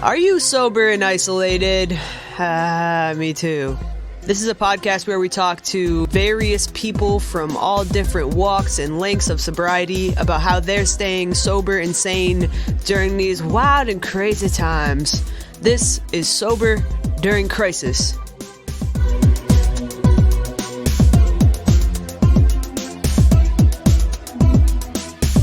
Are you sober and isolated? Me too. This is a podcast where we talk to various people from all different walks and lengths of sobriety about how they're staying sober and sane during these wild and crazy times. This is Sober During Crisis.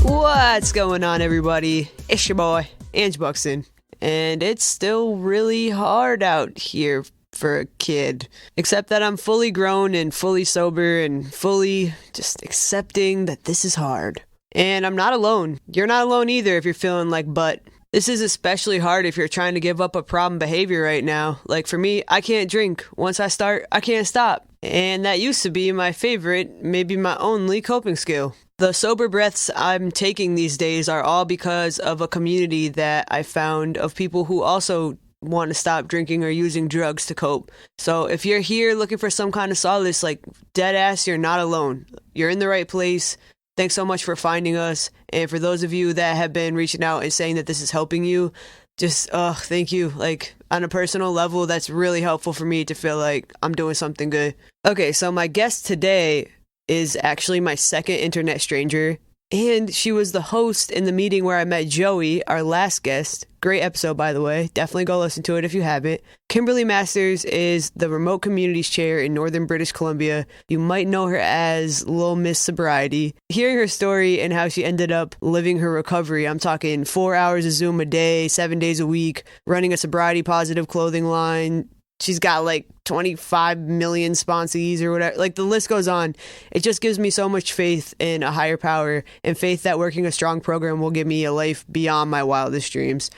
What's going on, everybody? It's your boy, Ange Buxton. And it's still really hard out here for a kid. Except that I'm fully grown and fully sober and fully just accepting that this is hard. And I'm not alone. You're not alone either if you're feeling like butt. This is especially hard if you're trying to give up a problem behavior right now. Like for me, I can't drink. Once I start, I can't stop. And that used to be my favorite, maybe my only coping skill. The sober breaths I'm taking these days are all because of a community that I found of people who also want to stop drinking or using drugs to cope. So if you're here looking for some kind of solace, like dead ass, you're not alone. You're in the right place. Thanks so much for finding us. And for those of you that have been reaching out and saying that this is helping you, just, thank you. Like, on a personal level, that's really helpful for me to feel like I'm doing something good. Okay, so my guest today is actually my second internet stranger, and she was the host in the meeting where I met Joey, our last guest. Great episode, by the way. Definitely go listen to it if you haven't. Kimberlea Masters is the Remote Communities Chair in Northern British Columbia. You might know her as Little Miss Sobriety. Hearing her story and how she ended up living her recovery, I'm talking 4 hours of Zoom a day, 7 days a week, running a sobriety positive clothing line. She's got like 25 million sponsees or whatever. Like the list goes on. It just gives me so much faith in a higher power and faith that working a strong program will give me a life beyond my wildest dreams.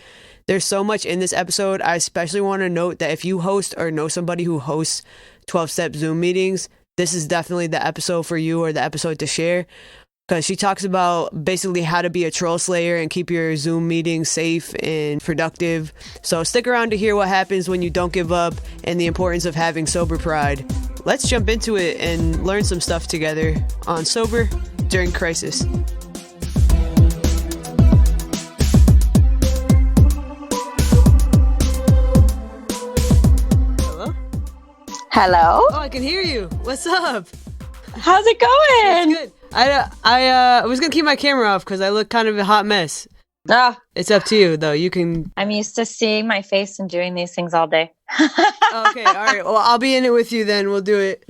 There's so much in this episode. I especially want to note that if you host or know somebody who hosts 12-step Zoom meetings, this is definitely the episode for you or the episode to share. Because she talks about basically how to be a troll slayer and keep your Zoom meetings safe and productive. So stick around to hear what happens when you don't give up and the importance of having sober pride. Let's jump into it and learn some stuff together on Sober During Crisis. Hello? Hello? Oh, I can hear you. What's up? How's it going? It's good. I was gonna keep my camera off because I look kind of a hot mess. It's up to you though. You can. I'm used to seeing my face and doing these things all day. Okay, all right. Well, I'll be in it with you then. We'll do it.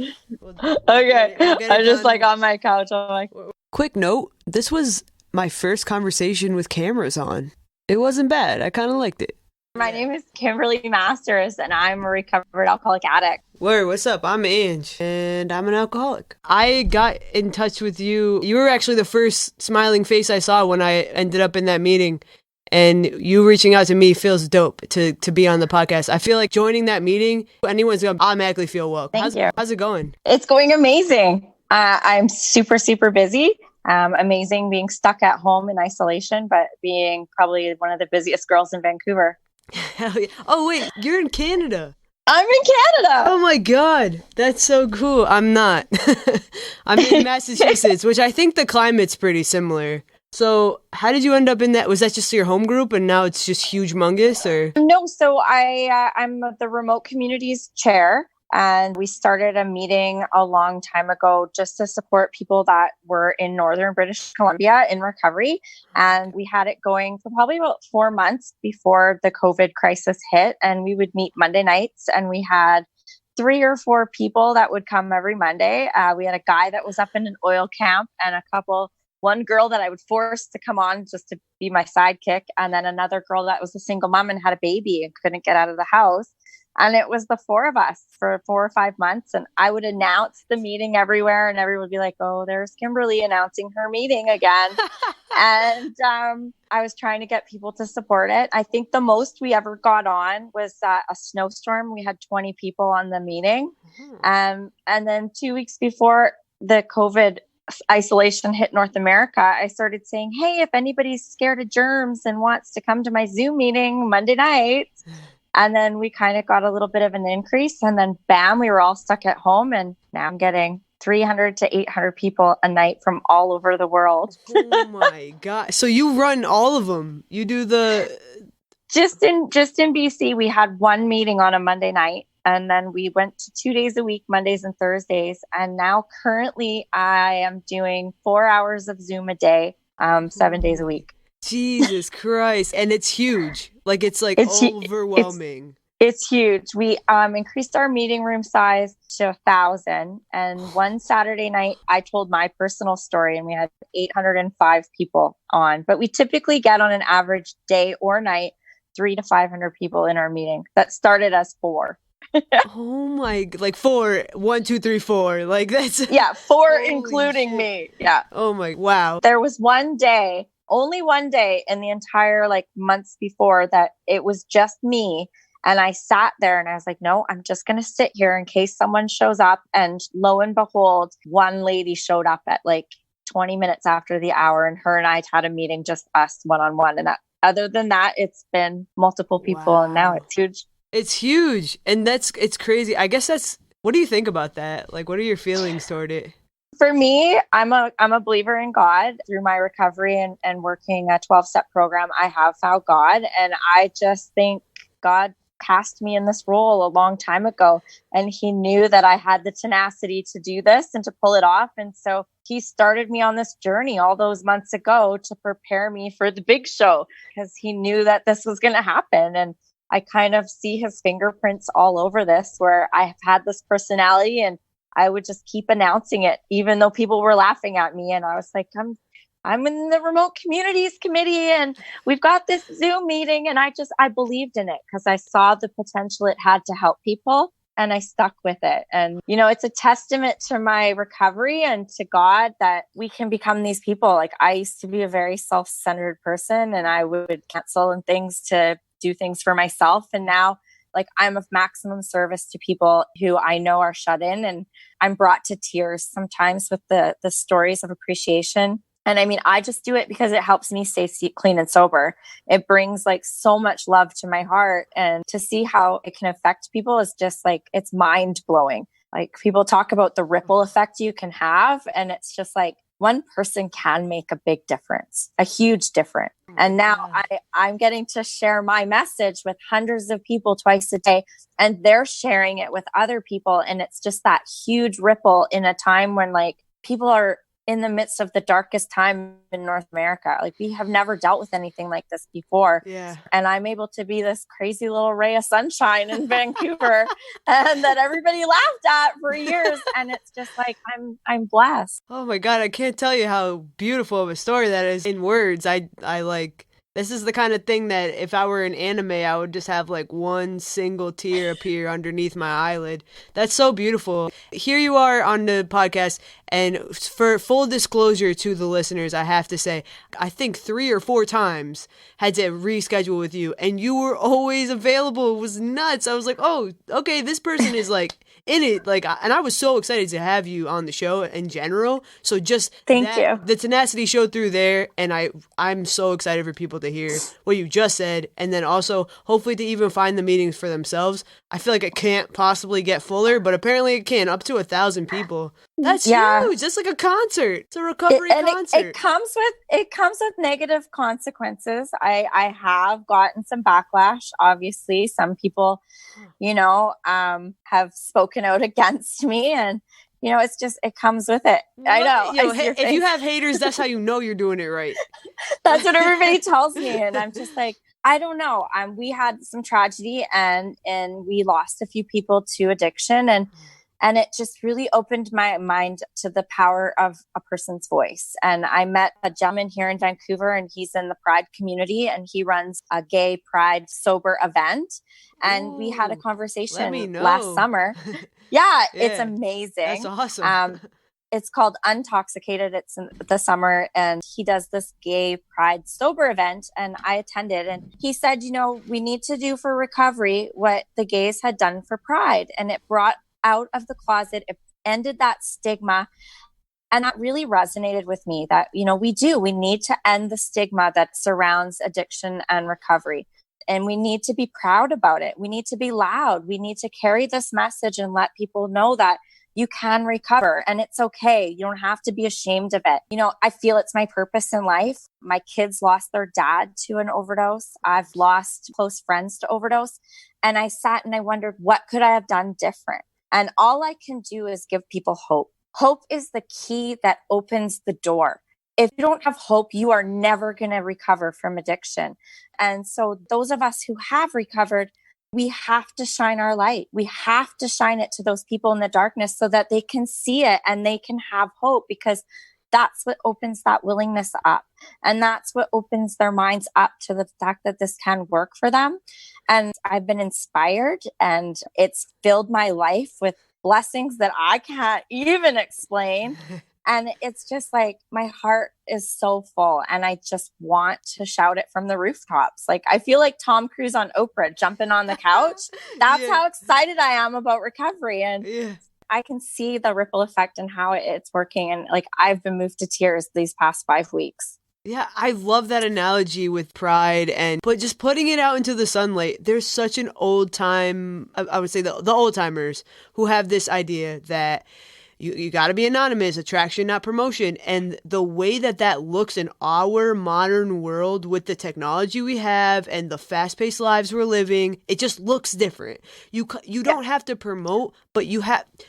Okay. I'm just like on my couch. I'm like. Quick note: this was my first conversation with cameras on. It wasn't bad. I kind of liked it. My name is Kimberlea Masters, and I'm a recovered alcoholic addict. Word, what's up? I'm Ange, and I'm an alcoholic. I got in touch with you. You were actually the first smiling face I saw when I ended up in that meeting, and you reaching out to me feels dope to be on the podcast. I feel like joining that meeting, anyone's going to automatically feel welcome. Thank you. How's it going? It's going amazing. I'm super, super busy. Amazing being stuck at home in isolation, but being probably one of the busiest girls in Vancouver. Hell yeah. Oh, wait, you're in Canada. I'm in Canada. Oh my God. That's so cool. I'm not. I'm in Massachusetts, which I think the climate's pretty similar. So how did you end up in that? Was that just your home group and now it's just humongous or? No, so I'm the Remote Communities Chair. And we started a meeting a long time ago just to support people that were in Northern British Columbia in recovery. And we had it going for probably about 4 months before the COVID crisis hit. And we would meet Monday nights and we had 3 or 4 people that would come every Monday. We had a guy that was up in an oil camp and one girl that I would force to come on just to be my sidekick. And then another girl that was a single mom and had a baby and couldn't get out of the house. And it was the 4 of us for 4 or 5 months. And I would announce the meeting everywhere and everyone would be like, oh, there's Kimberlea announcing her meeting again. And I was trying to get people to support it. I think the most we ever got on was a snowstorm. We had 20 people on the meeting. And then 2 weeks before the COVID isolation hit North America, I started saying, hey, if anybody's scared of germs and wants to come to my Zoom meeting Monday nights. And then we kind of got a little bit of an increase and then bam, we were all stuck at home and now I'm getting 300 to 800 people a night from all over the world. Oh my God. So you run all of them. You do Just in BC, we had one meeting on a Monday night, and then we went to 2 days a week, Mondays and Thursdays. And now currently I am doing 4 hours of Zoom a day, 7 days a week. Jesus Christ. And it's huge. Like, it's like overwhelming. It's huge. We increased our meeting room size to 1,000. And one Saturday night, I told my personal story, and we had 805 people on. But we typically get on an average day or night 300 to 500 people in our meeting. That started as 4. Oh my, like 4, 1, 2, 3, 4. Like that's 4 including me. Yeah. Oh my, wow. There was only one day in the entire months before that it was just me. And I sat there and I was like, no, I'm just going to sit here in case someone shows up. And lo and behold, one lady showed up at 20 minutes after the hour, and her and I had a meeting, just us one-on-one. And other than that, it's been multiple people. Wow. And now it's huge. It's huge. And it's crazy. I guess what do you think about that? Like, what are your feelings toward it? For me, I'm a believer in God. Through my recovery and working a 12-step program, I have found God. And I just think God cast me in this role a long time ago, and he knew that I had the tenacity to do this and to pull it off. And so he started me on this journey all those months ago to prepare me for the big show, because he knew that this was going to happen. And I kind of see his fingerprints all over this, where I've had this personality and I would just keep announcing it, even though people were laughing at me. And I was like, I'm in the remote communities committee and we've got this Zoom meeting. And I believed in it because I saw the potential it had to help people, and I stuck with it. And, it's a testament to my recovery and to God that we can become these people. Like, I used to be a very self-centered person, and I would cancel and things to do things for myself. And now, I'm of maximum service to people who I know are shut in, and I'm brought to tears sometimes with the stories of appreciation. And I mean, I just do it because it helps me stay clean and sober. It brings so much love to my heart, and to see how it can affect people is just it's mind blowing. People talk about the ripple effect you can have, and it's just one person can make a big difference, a huge difference. And now I'm getting to share my message with hundreds of people twice a day, and they're sharing it with other people. And it's just that huge ripple in a time when people are in the midst of the darkest time in North America. We have never dealt with anything like this before. Yeah. And I'm able to be this crazy little ray of sunshine in Vancouver and that everybody laughed at for years. And it's just I'm blessed. Oh my God. I can't tell you how beautiful of a story that is in words. This is the kind of thing that if I were in anime, I would just have one single tear appear underneath my eyelid. That's so beautiful. Here you are on the podcast, and for full disclosure to the listeners, I have to say, I think 3 or 4 times had to reschedule with you, and you were always available. It was nuts. I was like, oh, okay, this person is in it, and I was so excited to have you on the show in general. So just thank you. The tenacity showed through there, and I'm so excited for people to hear what you just said, and then also hopefully to even find the meetings for themselves. I feel like it can't possibly get fuller, but apparently it can, up to 1,000 people. That's huge. That's like a concert. It's a recovery concert. It comes with negative consequences. I have gotten some backlash. Obviously, some people, have spoken out against me, and it's just, it comes with it. I know. If you have haters, that's how you know you're doing it right. That's what everybody tells me, and I'm just I don't know. We had some tragedy, and we lost a few people to addiction, and it just really opened my mind to the power of a person's voice. And I met a gentleman here in Vancouver, and he's in the Pride community, and he runs a gay Pride sober event. And we had a conversation last summer. Yeah, it's amazing. That's awesome. It's called Untoxicated. It's in the summer, and he does this gay Pride sober event, and I attended, and he said, we need to do for recovery what the gays had done for Pride. And it brought out of the closet, it ended that stigma. And that really resonated with me, that, we need to end the stigma that surrounds addiction and recovery. And we need to be proud about it. We need to be loud. We need to carry this message and let people know that You can recover and it's okay. You don't have to be ashamed of it. I feel it's my purpose in life. My kids lost their dad to an overdose. I've lost close friends to overdose. And I sat and I wondered, what could I have done different? And all I can do is give people hope. Hope is the key that opens the door. If you don't have hope, you are never going to recover from addiction. And so those of us who have recovered, we have to shine our light. We have to shine it to those people in the darkness so that they can see it and they can have hope, because that's what opens that willingness up. And that's what opens their minds up to the fact that this can work for them. And I've been inspired, and it's filled my life with blessings that I can't even explain. And it's just like, my heart is so full and I just want to shout it from the rooftops. Like, I feel like Tom Cruise on Oprah jumping on the couch. That's how excited I am about recovery. And I can see the ripple effect and how it's working. And like, I've been moved to tears these past 5 weeks. Yeah, I love that analogy with pride but just putting it out into the sunlight. There's such an old time, I would say the old timers who have this idea that you got to be anonymous, attraction, not promotion. And the way that looks in our modern world with the technology we have and the fast-paced lives we're living, it just looks different. You don't have to promote, but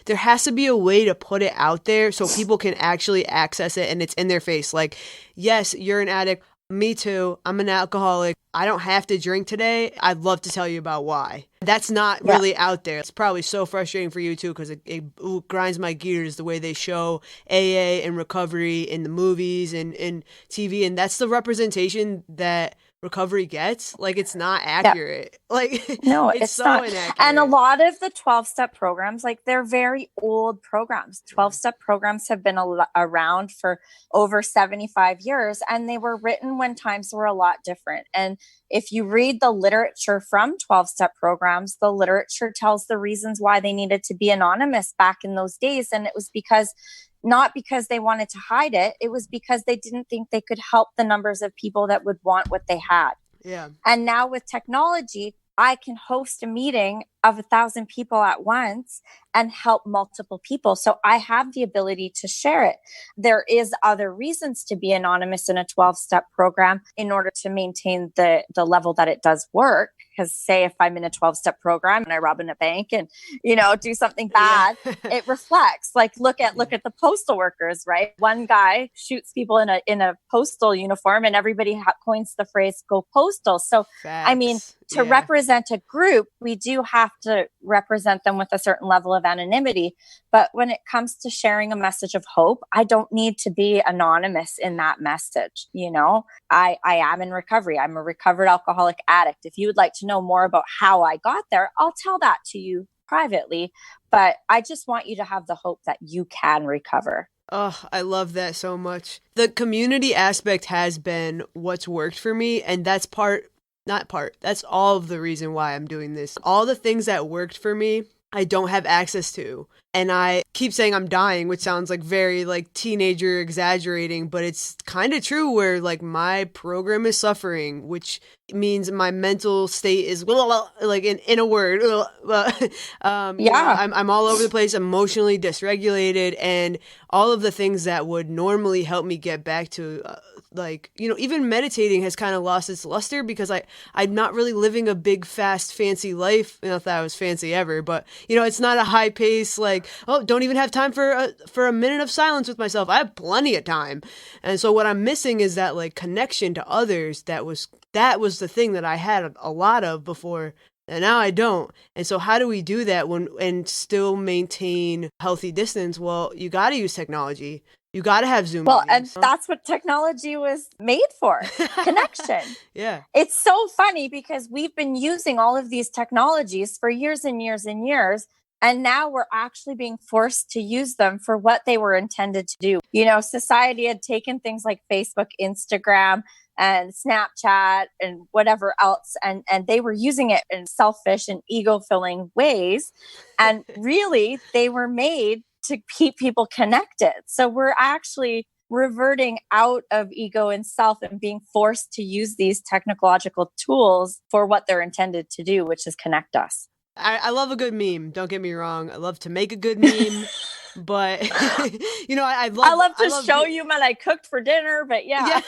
there has to be a way to put it out there so people can actually access it and it's in their face. Like, yes, you're an addict. Me too. I'm an alcoholic. I don't have to drink today. I'd love to tell you about why. That's not really out there. It's probably so frustrating for you too, because it grinds my gears the way they show AA and recovery in the movies and in TV. And that's the representation that recovery gets. Like, it's not accurate. Like, no, it's so not inaccurate. And a lot of the 12-step programs, like, they're very old programs. 12-step programs have been around for over 75 years, and they were written when times were a lot different. And if you read the literature from 12-step programs, the literature tells the reasons why they needed to be anonymous back in those days. And it was not because they wanted to hide it. It was because they didn't think they could help the numbers of people that would want what they had. Yeah. And now with technology, I can host a meeting of 1,000 people at once and help multiple people. So I have the ability to share it. There is other reasons to be anonymous in a 12-step program in order to maintain the level that it does work. Because say if I'm in a 12-step program and I rob in a bank and, do something bad, it reflects. Like, look at the postal workers, right? One guy shoots people in a postal uniform and everybody coins the phrase "go postal." So, Facts. I mean, to represent a group, we do have to represent them with a certain level of anonymity. But when it comes to sharing a message of hope, I don't need to be anonymous in that message. I am in recovery. I'm a recovered alcoholic addict. If you would like to know more about how I got there, I'll tell that to you privately. But I just want you to have the hope that you can recover. Oh, I love that so much. The community aspect has been what's worked for me, and that's that's all of the reason why I'm doing this. All the things that worked for me, I don't have access to. And I keep saying I'm dying, which sounds like very like teenager exaggerating, but it's kind of true where like my program is suffering, which means my mental state is like in a word. I'm all over the place, emotionally dysregulated, and all of the things that would normally help me get back to even meditating has kind of lost its luster because I'm not really living a big, fast, fancy life. Not that I was fancy ever, but it's not a high pace, like, oh, don't even have time for a minute of silence with myself. I have plenty of time. And so what I'm missing is that like connection to others. That was the thing that I had a lot of before. And now I don't. And so how do we do that and still maintain healthy distance? Well, you got to use technology. You got to have Zoom meetings. And that's what technology was made for, connection. Yeah. It's so funny because we've been using all of these technologies for years and years and years. And now we're actually being forced to use them for what they were intended to do. Society had taken things like Facebook, Instagram, and Snapchat and whatever else, and they were using it in selfish and ego-filling ways. And really, they were made to keep people connected. So we're actually reverting out of ego and self and being forced to use these technological tools for what they're intended to do, which is connect us. I love a good meme. Don't get me wrong. I love to make a good meme. But I love to show you what I cooked for dinner, but yeah.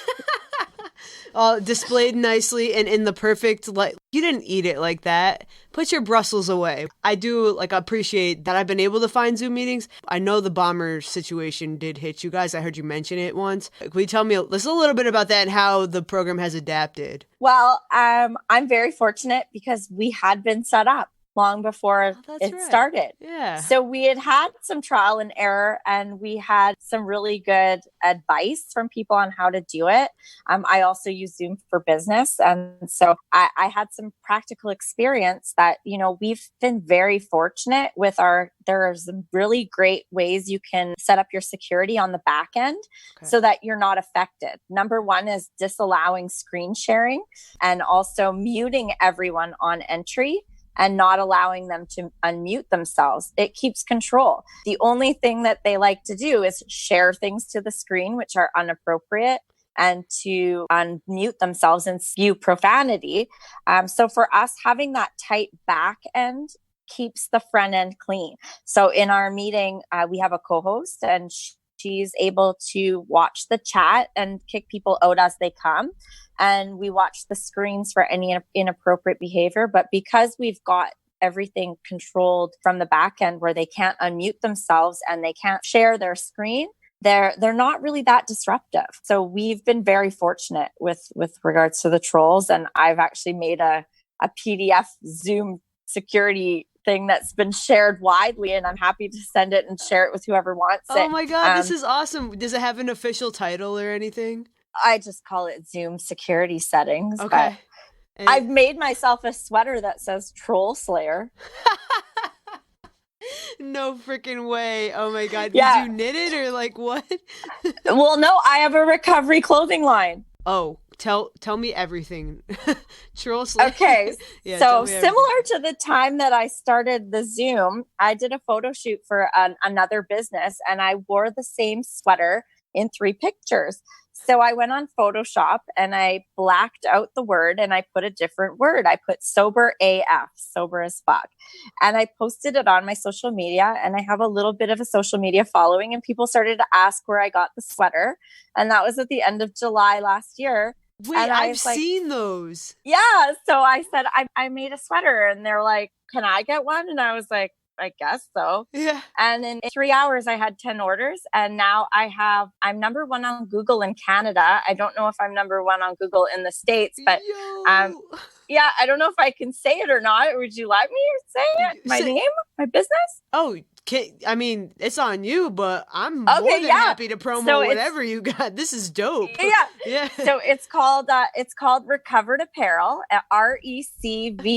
All displayed nicely and in the perfect, like, you didn't eat it like that. Put your Brussels away. I do appreciate that I've been able to find Zoom meetings. I know the bomber situation did hit you guys. I heard you mention it once. Can you tell me a little bit about that and how the program has adapted? Well, I'm very fortunate because we had been set up long before it started. Yeah. So we had some trial and error, and we had some really good advice from people on how to do it. I also use Zoom for business. And so I had some practical experience that, we've been very fortunate with there are some really great ways you can set up your security on the back end so that you're not affected. Number one is disallowing screen sharing and also muting everyone on entry and not allowing them to unmute themselves. It keeps control. The only thing that they like to do is share things to the screen, which are inappropriate, and to unmute themselves and spew profanity. So for us, having that tight back end keeps the front end clean. So in our meeting, we have a co-host, and she's able to watch the chat and kick people out as they come. And we watch the screens for any inappropriate behavior. But because we've got everything controlled from the back end where they can't unmute themselves and they can't share their screen, they're not really that disruptive. So we've been very fortunate with regards to the trolls. And I've actually made a PDF Zoom security thing that's been shared widely, and I'm happy to send it and share it with whoever wants it. Oh my God, this is awesome. Does it have an official title or anything? I just call it Zoom security settings. Okay. I've made myself a sweater that says Troll Slayer. No freaking way. Oh my God. Yeah. Did you knit it or what? Well, no, I have a recovery clothing line. Oh, tell me everything. Troll Slayer. Okay. Yeah, so similar to the time that I started the Zoom, I did a photo shoot for another business, and I wore the same sweater in 3 pictures. So I went on Photoshop and I blacked out the word and I put a different word. I put sober AF, sober as fuck. And I posted it on my social media, and I have a little bit of a social media following, and people started to ask where I got the sweater. And that was at the end of July last year. Wait, I've seen those. Yeah. So I said, I made a sweater, and they're like, can I get one? And I was like, I guess so. Yeah. And in 3 hours, I had 10 orders. And now I'm number 1 on Google in Canada. I don't know if I'm number 1 on Google in the States, but yeah, I don't know if I can say it or not. Would you like me to say it? My name? My business? Oh, it's on you, but I'm more than happy to promo whatever you got. This is dope. Yeah. Yeah. So it's called Recovered Apparel, RECVRD.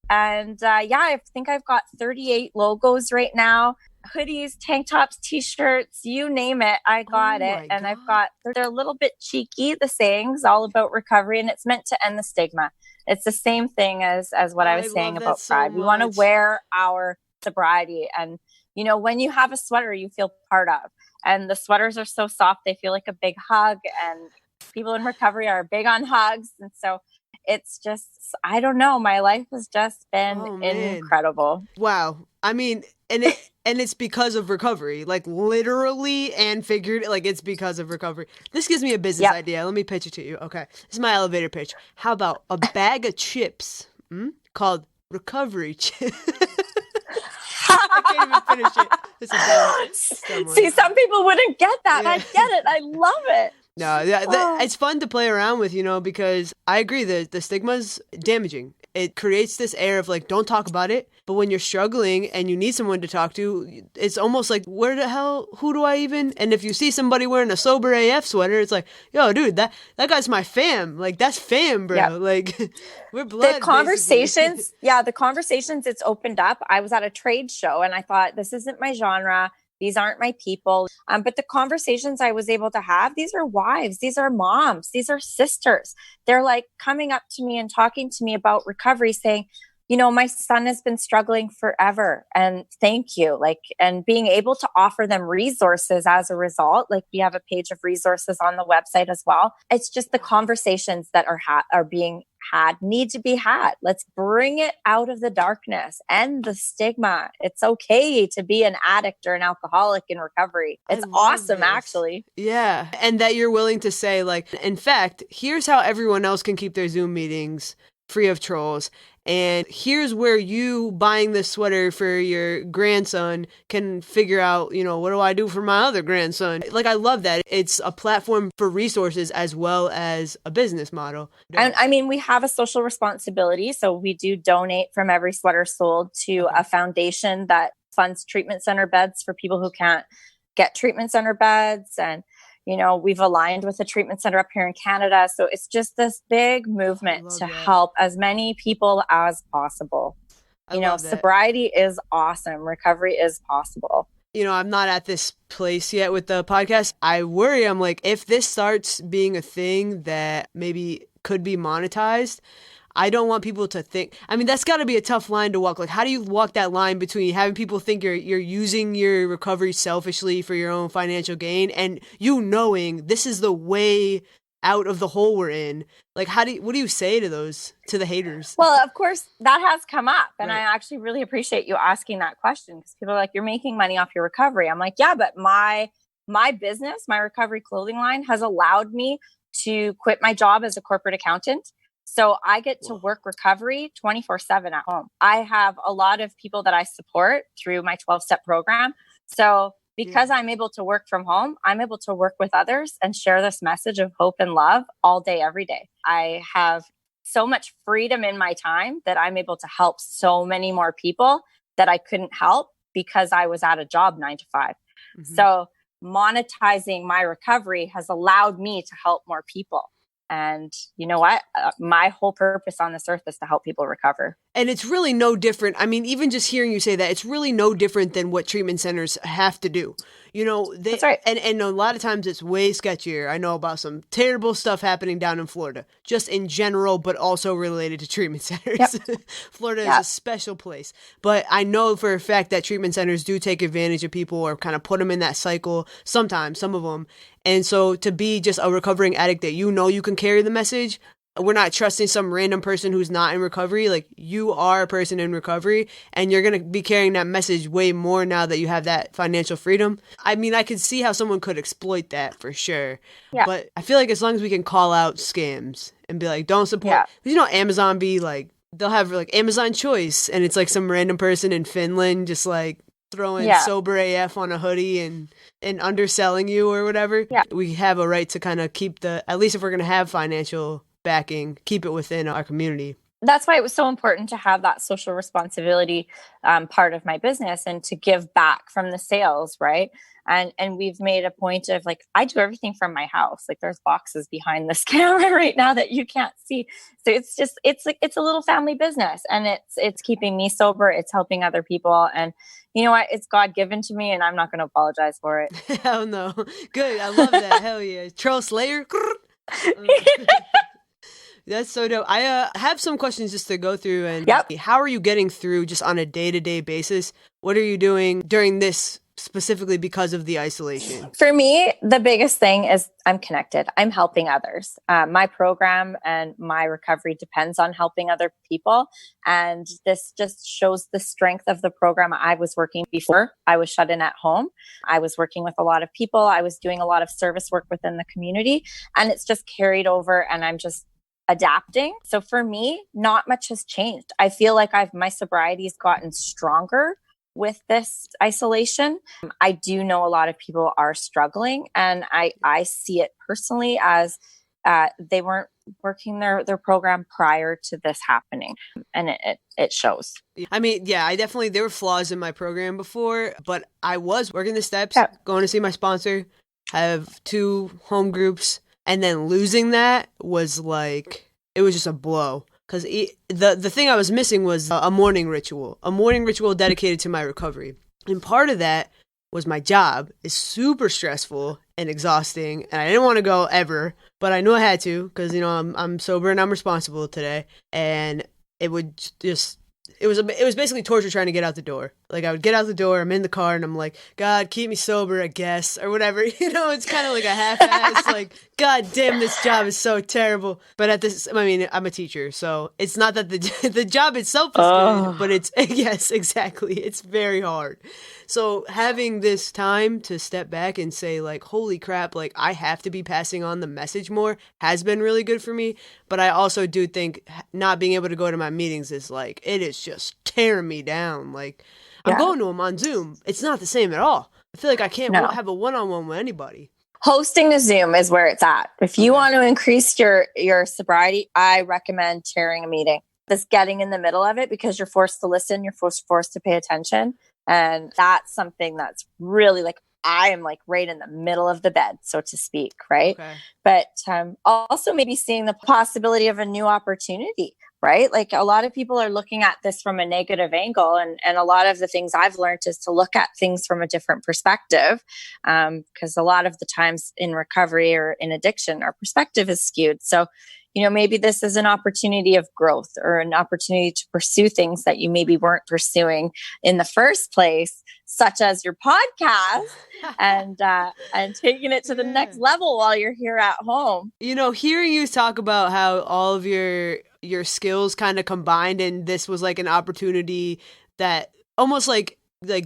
And I think I've got 38 logos right now. Hoodies, tank tops, t-shirts, you name it, I got it. And they're a little bit cheeky, the sayings, all about recovery, and it's meant to end the stigma. It's the same thing as what I was saying about pride. We want to wear our sobriety. And, when you have a sweater, you feel part of. And the sweaters are so soft, they feel like a big hug. And people in recovery are big on hugs. And so it's just, I don't know. My life has just been incredible. Wow. I mean, and it's because of recovery, literally and figuratively, it's because of recovery. This gives me a business idea. Let me pitch it to you. Okay. This is my elevator pitch. How about a bag of chips called recovery chips? I can't even finish it. It's a dumb one. See, some people wouldn't get that. Yeah. I get it. I love it. No, it's fun to play around with, because I agree that the stigma's damaging. It creates this air of don't talk about it. But when you're struggling and you need someone to talk to, it's almost like, who do I even? And if you see somebody wearing a sober AF sweater, it's like, yo, dude, that guy's my fam. That's fam, bro. Yep. We're blood. The conversations, the conversations it's opened up. I was at a trade show and I thought, this isn't my genre. These aren't my people. But the conversations I was able to have, these are wives, these are moms, these are sisters. They're coming up to me and talking to me about recovery, saying, my son has been struggling forever. And thank you. And being able to offer them resources as a result. We have a page of resources on the website as well. It's just the conversations that are being had need to be had. Let's bring it out of the darkness, end the stigma. It's okay to be an addict or an alcoholic in recovery. It's awesome, actually. Yeah. And that you're willing to say, like, in fact, here's how everyone else can keep their Zoom meetings free of trolls. And here's where you buying this sweater for your grandson can figure out, you know, what do I do for my other grandson? Like, I love that. It's a platform for resources as well as a business model. And I mean, we have a social responsibility. So we do donate from every sweater sold to a foundation that funds treatment center beds for people who can't get treatment center beds. And you know, we've aligned with a treatment center up here in Canada. So it's just this big movement to help as many people as possible. You know, sobriety is awesome. Recovery is possible. You know, I'm not at this place yet with the podcast. I worry, I'm like, if this starts being a thing that maybe could be monetized, I don't want people to think, I mean, that's got to be a tough line to walk. Like, how do you walk that line between having people think you're using your recovery selfishly for your own financial gain and you knowing this is the way out of the hole we're in? Like, what do you say to the haters? Well, of course, that has come up. And right. I actually really appreciate you asking that question because people are like, you're making money off your recovery. I'm like, yeah, but my business, my recovery clothing line has allowed me to quit my job as a corporate accountant. So I get to work recovery 24/7 at home. I have a lot of people that I support through my 12-step program. So because I'm able to work from home, I'm able to work with others and share this message of hope and love all day, every day. I have so much freedom in my time that I'm able to help so many more people that I couldn't help because I was at a job 9 to 5. Mm-hmm. So monetizing my recovery has allowed me to help more people. And you know what? My whole purpose on this earth is to help people recover. And it's really no different. I mean, even just hearing you say that, it's really no different than what treatment centers have to do. You know, that's right. And a lot of times it's way sketchier. I know about some terrible stuff happening down in Florida, just in general, but also related to treatment centers. Yep. Florida is a special place. But I know for a fact that treatment centers do take advantage of people or kind of put them in that cycle sometimes, some of them. And so to be just a recovering addict that you know you can carry the message, we're not trusting some random person who's not in recovery. Like, you are a person in recovery and you're going to be carrying that message way more now that you have that financial freedom. I mean, I could see how someone could exploit that for sure. Yeah. But I feel like as long as we can call out scams and be like, don't support, because you know, Amazon be like, they'll have like Amazon Choice and it's like some random person in Finland just like throwing sober AF on a hoodie and underselling you or whatever. Yeah. We have a right to kind of keep at least if we're going to have financial backing, keep it within our community. That's why it was so important to have that social responsibility part of my business and to give back from the sales, right? And we've made a point of like, I do everything from my house. Like, there's boxes behind this camera right now that you can't see. So it's a little family business, and it's keeping me sober. It's helping other people, and you know what? It's God given to me, and I'm not going to apologize for it. Hell no. Good. I love that. Hell yeah. Troll Slayer. That's so dope. I have some questions just to go through. And how are you getting through just on a day-to-day basis? What are you doing during this specifically because of the isolation? For me, the biggest thing is I'm connected. I'm helping others. My program and my recovery depends on helping other people. And this just shows the strength of the program. I was working before. I was shut in at home. I was working with a lot of people. I was doing a lot of service work within the community. And it's just carried over, and I'm just adapting. So for me, not much has changed. I feel like my sobriety's gotten stronger with this isolation. I do know a lot of people are struggling, and I see it personally as they weren't working their program prior to this happening, and it shows. I mean, there were flaws in my program before, but I was working the steps, going to see my sponsor, have 2 home groups, and then losing that was like, it was just a blow. Because the thing I was missing was a morning ritual dedicated to my recovery. And part of that was my job is super stressful and exhausting, and I didn't want to go ever, but I knew I had to because, you know, I'm sober and I'm responsible today. And it would just... It was basically torture trying to get out the door. Like, I would get out the door, I'm in the car, and I'm like, God, keep me sober, I guess, or whatever. You know, it's kind of like a half-ass, like, God damn, this job is so terrible. But I'm a teacher, so it's not that the job itself is good, but it's, yes, exactly. It's very hard. So having this time to step back and say, like, holy crap, like, I have to be passing on the message more has been really good for me. But I also do think not being able to go to my meetings is like, it is just tearing me down. Like, I'm going to them on Zoom. It's not the same at all. I feel like I can't have a one-on-one with anybody. Hosting a Zoom is where it's at. If you want to increase your sobriety, I recommend chairing a meeting. Just getting in the middle of it, because you're forced to listen, you're forced to pay attention. And that's something that's really like, I am like right in the middle of the bed, so to speak, right? Okay. But also maybe seeing the possibility of a new opportunity, right? Like a lot of people are looking at this from a negative angle. And a lot of the things I've learned is to look at things from a different perspective. Because a lot of the times in recovery or in addiction, our perspective is skewed. So, maybe this is an opportunity of growth or an opportunity to pursue things that you maybe weren't pursuing in the first place, such as your podcast and taking it to the next level while you're here at home. Hearing you talk about how all of your skills kind of combined, and this was like an opportunity that almost like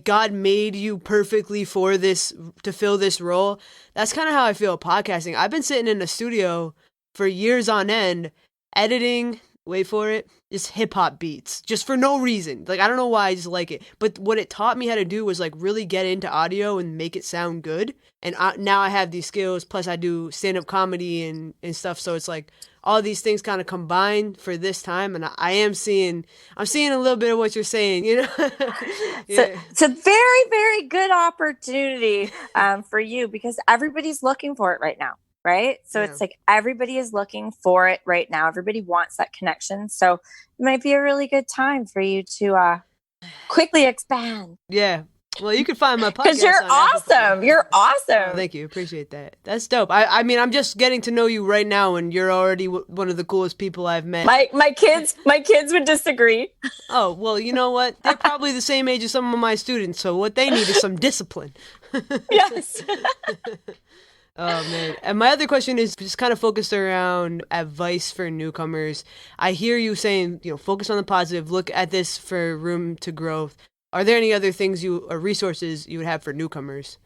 God made you perfectly for this, to fill this role. That's kind of how I feel podcasting. I've been sitting in the studio for years on end, editing, wait for it, just hip hop beats, just for no reason. Like, I don't know why, I just like it. But what it taught me how to do was like really get into audio and make it sound good. And now I have these skills, plus I do stand-up comedy and stuff. So it's like all these things kind of combined for this time. And I'm seeing a little bit of what you're saying, Yeah. So it's a very, very good opportunity for you, because everybody's looking for it right now. Right. So it's like everybody is looking for it right now. Everybody wants that connection. So it might be a really good time for you to quickly expand. Yeah. Well, you can find my podcast. Because you're awesome. You're awesome. Oh, thank you. Appreciate that. That's dope. I mean, I'm just getting to know you right now, and you're already one of the coolest people I've met. My kids would disagree. Oh, well, you know what? They're probably the same age as some of my students. So what they need is some discipline. Yes. Oh, man. And my other question is just kind of focused around advice for newcomers. I hear you saying, focus on the positive, look at this for room to growth. Are there any other things or resources you would have for newcomers?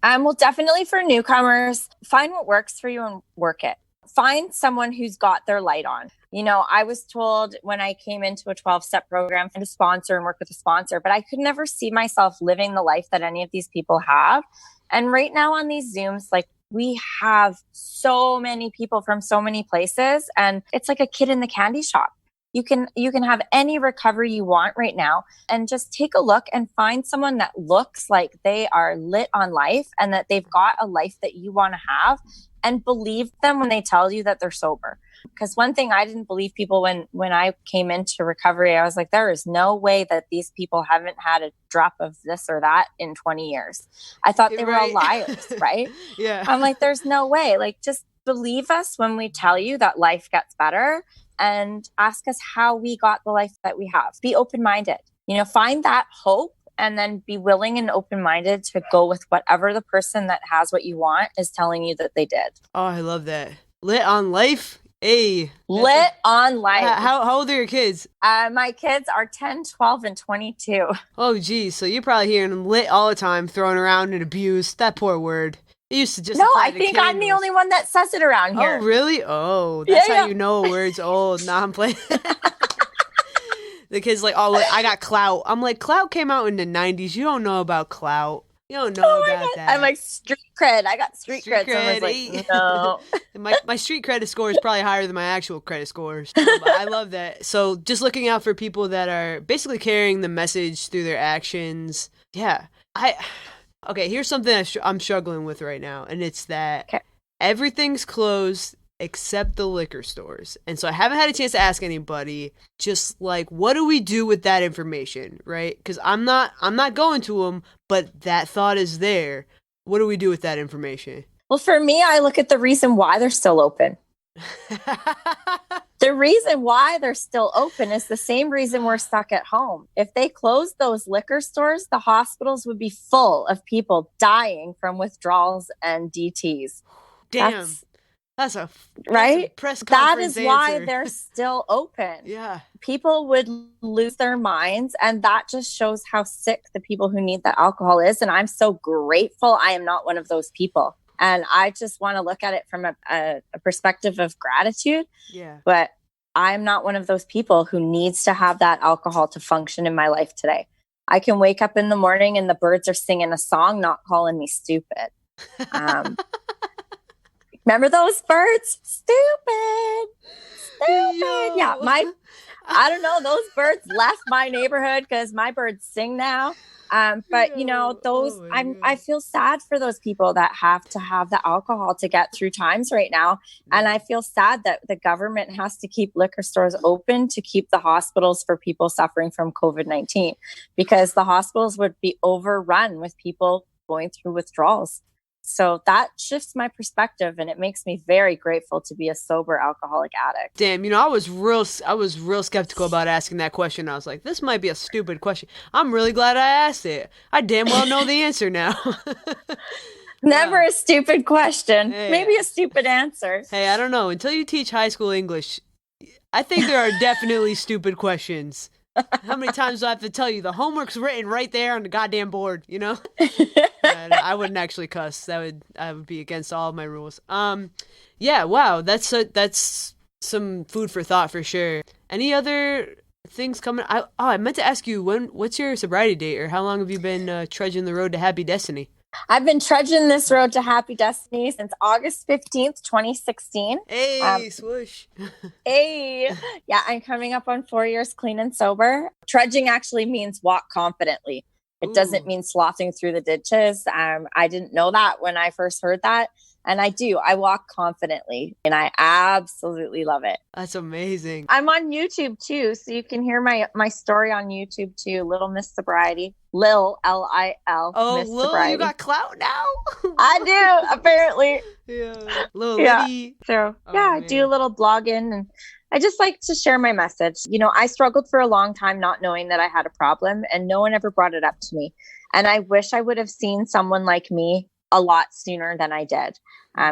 Well, definitely for newcomers, find what works for you and work it. Find someone who's got their light on. I was told when I came into a 12-step program to sponsor and work with a sponsor, but I could never see myself living the life that any of these people have. And right now on these Zooms, like, we have so many people from so many places, and it's like a kid in the candy shop. You can have any recovery you want right now, and just take a look and find someone that looks like they are lit on life and that they've got a life that you want to have, and believe them when they tell you that they're sober. Because one thing I didn't believe people when I came into recovery, I was like, there is no way that these people haven't had a drop of this or that in 20 years. I thought they were all liars, right? Yeah. I'm like, there's no way. Like, just believe us when we tell you that life gets better, and ask us how we got the life that we have. Be open-minded, find that hope, and then be willing and open-minded to go with whatever the person that has what you want is telling you that they did. Oh, I love that. Lit on life. Hey. Lit on life. How old are your kids? My kids are 10, 12, and 22. Oh, geez. So you're probably hearing them lit all the time, thrown around and abused. That poor word. It used to just. No, I think I'm the only one that says it around here. Oh, really? Oh, that's how you know a word's old. Nah, I'm playing. The kid's like, oh, look, I got clout. I'm like, clout came out in the 90s. You don't know about clout. You don't know about that. I'm like, street cred. I got street cred. Someone's like, no. my street credit score is probably higher than my actual credit scores. But I love that. So just looking out for people that are basically carrying the message through their actions. Yeah. Okay, here's something I'm struggling with right now. And it's that everything's closed except the liquor stores. And so I haven't had a chance to ask anybody, just like, what do we do with that information, right? Because I'm not going to them, but that thought is there. What do we do with that information? Well, for me, I look at the reason why they're still open. The reason why they're still open is the same reason we're stuck at home. If they closed those liquor stores, the hospitals would be full of people dying from withdrawals and DTs. Damn. That's a right? press That conference is why answer. they're still open. Yeah. People would lose their minds, and that just shows how sick the people who need the alcohol is. And I'm so grateful I am not one of those people. And I just want to look at it from a perspective of gratitude. Yeah. But I'm not one of those people who needs to have that alcohol to function in my life today. I can wake up in the morning and the birds are singing a song, not calling me stupid. Remember those birds? Stupid. Yo. Yeah, I don't know. Those birds left my neighborhood because my birds sing now. But you know, I feel sad for those people that have to have the alcohol to get through times right now. And I feel sad that the government has to keep liquor stores open to keep the hospitals for people suffering from COVID-19, because the hospitals would be overrun with people going through withdrawals. So that shifts my perspective, and it makes me very grateful to be a sober alcoholic addict. Damn, you know, I was real skeptical about asking that question. I was like, this might be a stupid question. I'm really glad I asked it. I damn well know the answer now. Never a stupid question. Hey, maybe a stupid answer. Hey, I don't know. Until you teach high school English, I think there are definitely stupid questions. How many times do I have to tell you? The homework's written right there on the goddamn board, you know? I wouldn't actually cuss. I would be against all of my rules. Yeah, wow, that's some food for thought for sure. Any other things coming? I meant to ask you, what's your sobriety date, or how long have you been trudging the road to happy destiny? I've been trudging this road to happy destiny since August 15th, 2016. Hey, swoosh. Hey, yeah, I'm coming up on 4 years clean and sober. Trudging actually means walk confidently. It doesn't mean slothing through the ditches. I didn't know that when I first heard that. And I do. I walk confidently, and I absolutely love it. That's amazing. I'm on YouTube too, so you can hear my story on YouTube too. Little Miss Sobriety. Lil, L-I-L. Oh, Miss Lil, Sobriety. you got clout now? I do, apparently. Yeah. Lil Yeah. Liddy. So, Oh, yeah, I man. do a little blogging, and I just like to share my message. You know, I struggled for a long time not knowing that I had a problem, and no one ever brought it up to me. And I wish I would have seen someone like me a lot sooner than I did,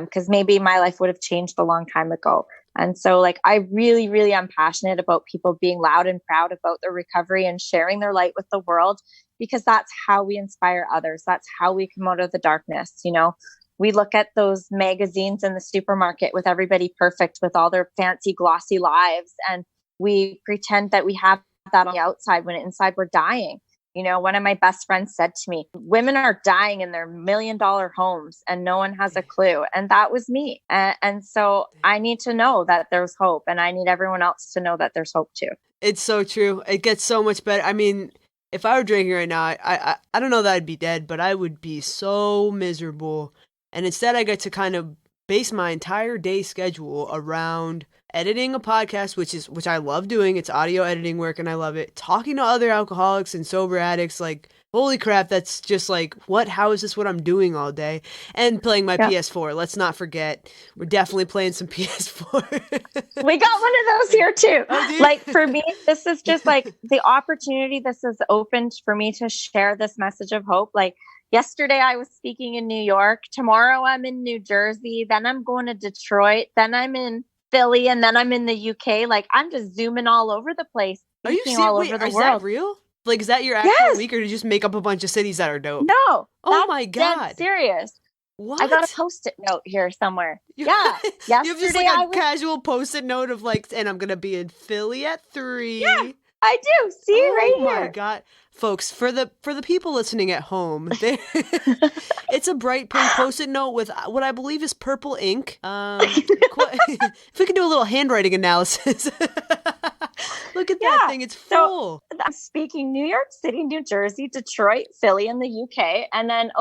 because maybe my life would have changed a long time ago. And so, like, I really, really am passionate about people being loud and proud about their recovery and sharing their light with the world, because that's how we inspire others. That's how we come out of the darkness. You know, we look at those magazines in the supermarket with everybody perfect, with all their fancy, glossy lives, and we pretend that we have that on the outside when inside we're dying. You know, one of my best friends said to me, women are dying in their $1 million homes and no one has a clue. And that was me. And so I need to know that there's hope, and I need everyone else to know that there's hope too. It's so true. It gets so much better. I mean, if I were drinking right now, I don't know that I'd be dead, but I would be so miserable. And instead I get to kind of base my entire day schedule around editing a podcast, which I love doing. It's audio editing work and I love it. Talking to other alcoholics and sober addicts, like, holy crap, that's just like, how is this what I'm doing all day? And playing my PS4. Let's not forget, we're definitely playing some PS4. We got one of those here too. Oh, like, for me, this is just like the opportunity this has opened for me to share this message of hope. Like, yesterday I was speaking in New York. Tomorrow I'm in New Jersey. Then I'm going to Detroit. Then I'm in Philly, and then I'm in the UK. Like, I'm just zooming all over the place. Are you serious? all over the Is world. that real? Like, is that your actual week, or did you just make up a bunch of cities that are dope? No. Oh my God. Dead serious. What? I got a Post-it note here somewhere. Yeah. You have just like a casual Post-it note of like, and I'm going to be in Philly at 3. Yeah, I do. See right here. Oh my God. Folks, for the people listening at home, it's a bright pink Post-it note with what I believe is purple ink. If we could do a little handwriting analysis. Look at that thing. It's full. So I'm speaking New York City, New Jersey, Detroit, Philly, and the UK. And then,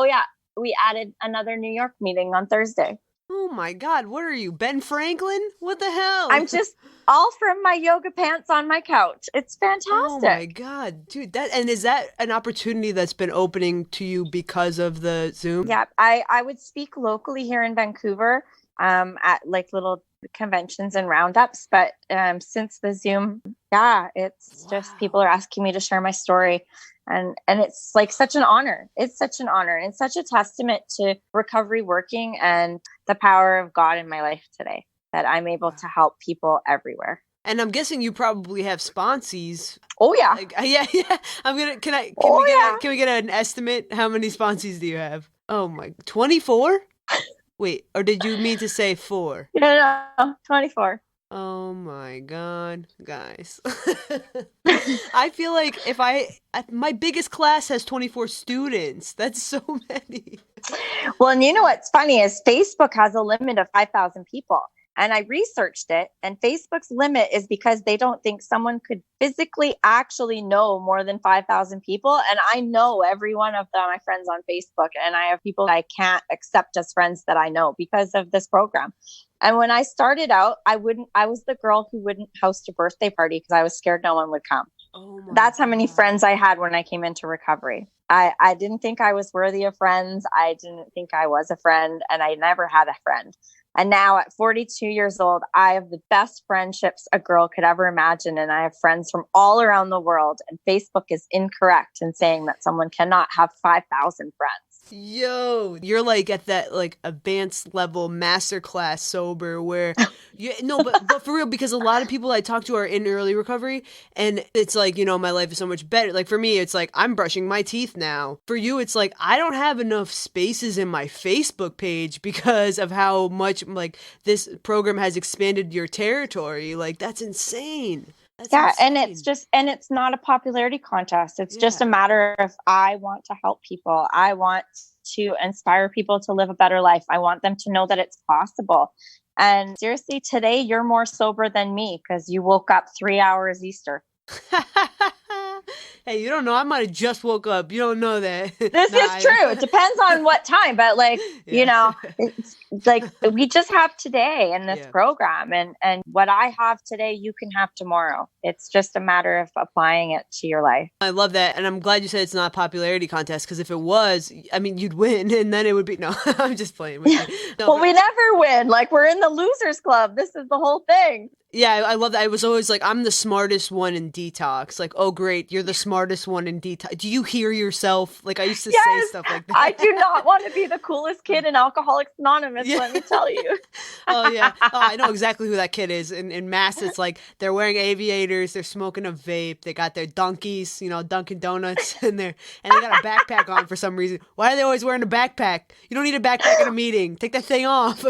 we added another New York meeting on Thursday. Oh my God, what are you, Ben Franklin? What the hell? I'm just all from my yoga pants on my couch. It's fantastic. Oh my God, dude. Is that an opportunity that's been opening to you because of the Zoom? Yeah, I would speak locally here in Vancouver at like little conventions and roundups. But since the Zoom, yeah, it's just people are asking me to share my story. And it's like such an honor. It's such an honor. And it's such a testament to recovery working and the power of God in my life today that I'm able to help people everywhere. And I'm guessing you probably have sponsees. Oh yeah. Like, yeah. Can we get an estimate? How many sponsees do you have? Oh my, 24? Wait, or did you mean to say 4? No, 24. Oh my God, guys. I feel like my biggest class has 24 students. That's so many. Well, and you know what's funny is Facebook has a limit of 5,000 people. And I researched it, and Facebook's limit is because they don't think someone could physically actually know more than 5,000 people. And I know every one of my friends on Facebook, and I have people that I can't accept as friends that I know because of this program. And when I started out, I was the girl who wouldn't host a birthday party because I was scared no one would come. That's how many friends I had when I came into recovery. I didn't think I was worthy of friends. I didn't think I was a friend, and I never had a friend. And now at 42 years old, I have the best friendships a girl could ever imagine. And I have friends from all around the world. And Facebook is incorrect in saying that someone cannot have 5,000 friends. Yo, you're like at that like advanced level masterclass sober where but for real, because a lot of people I talk to are in early recovery, and it's like, my life is so much better. Like for me, it's like I'm brushing my teeth now. For you, it's like I don't have enough spaces in my Facebook page because of how much like this program has expanded your territory. Like that's insane. And it's not a popularity contest. It's just a matter of I want to help people. I want to inspire people to live a better life. I want them to know that it's possible. And seriously, today you're more sober than me because you woke up 3 hours Easter. Hey, you don't know. I might have just woke up. You don't know that. This is true. It depends on what time, but it's like we just have today in this program, and what I have today, you can have tomorrow. It's just a matter of applying it to your life. I love that. And I'm glad you said it's not a popularity contest, because if it was, I mean, you'd win, and then it would be, no, I'm just playing with you. No, we never win. Like, we're in the losers club. This is the whole thing. Yeah, I love that. I was always like, I'm the smartest one in detox. Like, oh, great, you're the smartest one in detox. Do you hear yourself? Like, I used to say stuff like that. I do not want to be the coolest kid in Alcoholics Anonymous, let me tell you. Oh, yeah. Oh, I know exactly who that kid is. In Mass, it's like they're wearing aviators, they're smoking a vape, they got their Dunkies, Dunkin' Donuts, and they got a backpack on for some reason. Why are they always wearing a backpack? You don't need a backpack in a meeting. Take that thing off.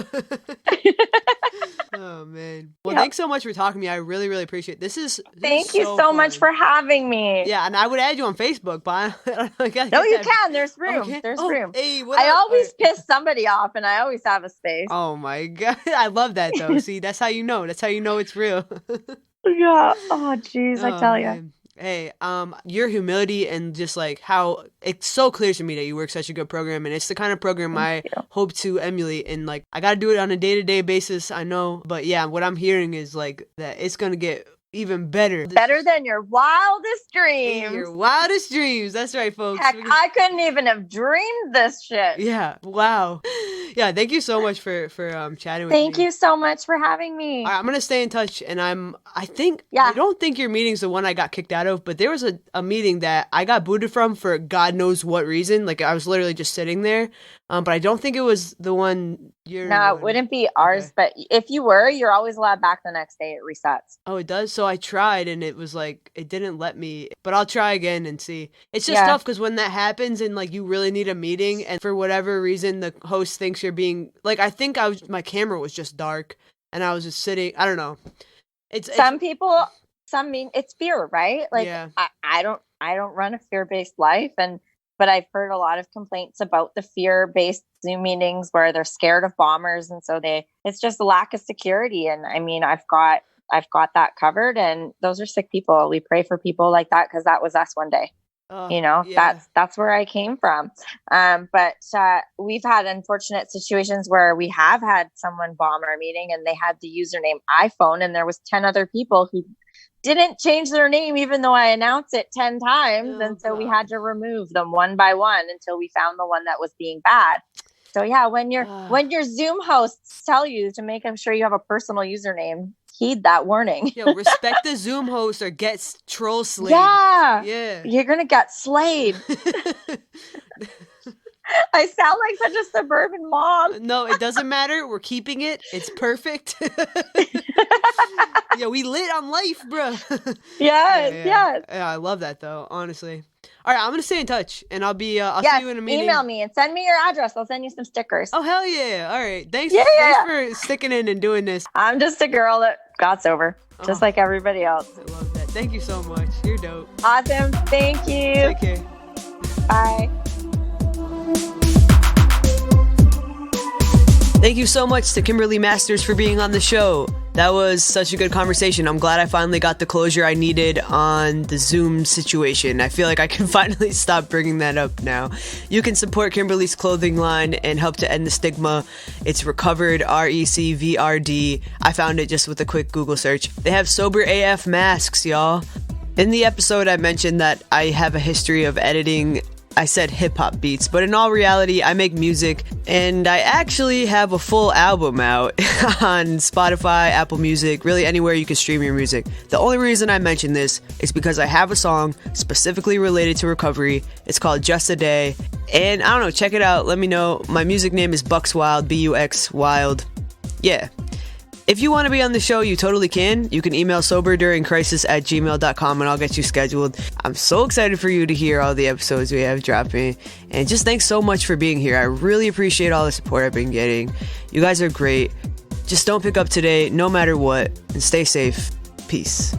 Oh, man. Well, thanks so much for talking to me. I really, really appreciate it. Thank you so much for having me. Yeah, and I would add you on Facebook, but no, you can. There's room. Okay. There's room. Hey, I always piss somebody off, and I always have a space. Oh my God. I love that, though. See, that's how you know. That's how you know it's real. Yeah. Oh, geez, I tell you. Hey, your humility and just like how it's so clear to me that you work such a good program, and it's the kind of program I hope to emulate. And like, I got to do it on a day-to-day basis, I know, but yeah, what I'm hearing is like that it's gonna get even better. Better than your wildest dreams. Your wildest dreams. That's right, folks. Heck, I couldn't even have dreamed this shit. Yeah. Wow. Yeah. Thank you so much for chatting with me. Thank you so much for having me. I'm going to stay in touch, and I don't think your meeting's the one I got kicked out of, but there was a meeting that I got booted from for God knows what reason. Like, I was literally just sitting there. But I don't think it was the one you're... No, it wouldn't be ours, okay. But if you were, you're always allowed back the next day. It resets. Oh, it does? So I tried, and it was like, it didn't let me, but I'll try again and see. It's just tough, because when that happens and like you really need a meeting, and for whatever reason, the host thinks you're being... Like, I think my camera was just dark, and I was just sitting... I don't know. It's fear, right? Like, I don't run a fear-based life, but I've heard a lot of complaints about the fear-based Zoom meetings where they're scared of bombers. And so it's just a lack of security. And I mean, I've got that covered, and those are sick people. We pray for people like that, because that was us one day. That's where I came from. But we've had unfortunate situations where we have had someone bomb our meeting, and they had the username iPhone, and there was 10 other people who didn't change their name, even though I announced it 10 times. We had to remove them one by one until we found the one that was being bad. So yeah, when your Zoom hosts tell you to make sure you have a personal username, heed that warning. Yeah, respect the Zoom host or get troll slayed. Yeah. You're gonna get slayed. I sound like such a suburban mom. No, it doesn't matter. We're keeping it. It's perfect. Yeah, we lit on life, bro. Yes. Yeah, I love that though, honestly. All right, I'm gonna stay in touch, and I'll see you in a meeting. Email me and send me your address. I'll send you some stickers. Oh hell yeah! All right, thanks for sticking in and doing this. I'm just a girl that got sober, just like everybody else. I love that. Thank you so much. You're dope. Awesome. Thank you. Take care. Bye. Thank you so much to Kimberlea Masters for being on the show. That was such a good conversation. I'm glad I finally got the closure I needed on the Zoom situation. I feel like I can finally stop bringing that up now. You can support Kimberlea's clothing line and help to end the stigma. It's Recovered, RECVRD. I found it just with a quick Google search. They have Sober AF masks, y'all. In the episode, I mentioned that I have a history of editing, I said hip-hop beats, but in all reality, I make music, and I actually have a full album out on Spotify, Apple Music, really anywhere you can stream your music. The only reason I mention this is because I have a song specifically related to recovery. It's called Just a Day, and I don't know, check it out, let me know. My music name is Bucks Wild, B-U-X Wild. Yeah. If you want to be on the show, you totally can. You can email soberduringcrisis@gmail.com and I'll get you scheduled. I'm so excited for you to hear all the episodes we have dropping. And just thanks so much for being here. I really appreciate all the support I've been getting. You guys are great. Just don't pick up today, no matter what. And stay safe. Peace.